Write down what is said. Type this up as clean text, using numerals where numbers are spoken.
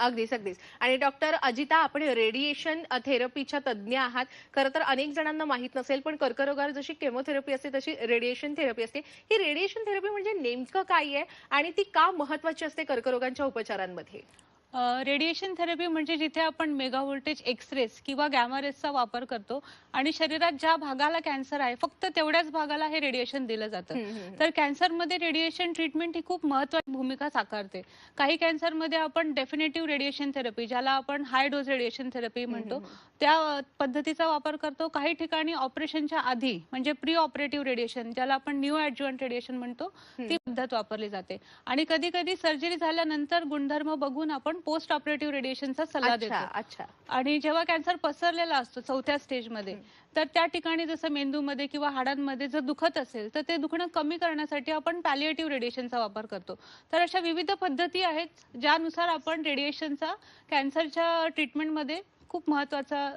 अगदीच, अगदीच. आणि डॉक्टर अजिता, आपण रेडिएशन थेरपीच्या तज्ञ आहात. खरं तर अनेक जणांना माहीत नसेल, पण कर्करोगावर जशी केमोथेरपी असते, तशी रेडिएशन थेरपी असते. ही रेडिएशन थेरपी म्हणजे नेमकं काय आहे आणि ती का महत्त्वाची असते कर्करोगांच्या उपचारांमध्ये? रेडिएशन थेरपी म्हणजे जिथे आपण मेगा व्होल्टेज एक्स-रेज किंवा गॅमा रेजचा वापर करतो आणि शरीरात ज्या भागाला कॅन्सर आहे, फक्त तेवढ्याच भागाला हे रेडिएशन दिलं जातं. हं, हं, हं. तर कॅन्सरमध्ये रेडिएशन ट्रीटमेंट ही खूप महत्त्वाची भूमिका साकारते. काही कॅन्सरमध्ये आपण डेफिनेटिव्ह रेडिएशन थेरपी, ज्याला आपण हाय डोस रेडिएशन थेरपी हं, हं, म्हणतो, हं. त्या पद्धतीचा वापर करतो. काही ठिकाणी ऑपरेशनच्या आधी म्हणजे प्री ऑपरेटिव्ह रेडिएशन, ज्याला आपण न्यू ॲडज्युव्हंट रेडिएशन म्हणतो, ती पद्धत वापरली जाते. आणि कधी-कधी सर्जरी झाल्यानंतर गुणधर्म बघून आपण पोस्ट ऑपरेटिव्ह रेडिएशनचा सल्ला अच्छा, देतो. अच्छा. आणि जेव्हा कॅन्सर पसरलेला असतो 4थ्या स्टेजमध्ये, तर त्या ठिकाणी जसं मेंदूमध्ये किंवा हाडांमध्ये जर दुखत असेल, तर ते दुखणं कमी करण्यासाठी आपण पॅलिएटिव्ह रेडिएशनचा वापर करतो. तर अशा विविध पद्धती आहेत, ज्यानुसार आपण रेडिएशनचा कॅन्सरच्या ट्रीटमेंटमध्ये खूप महत्त्वाचा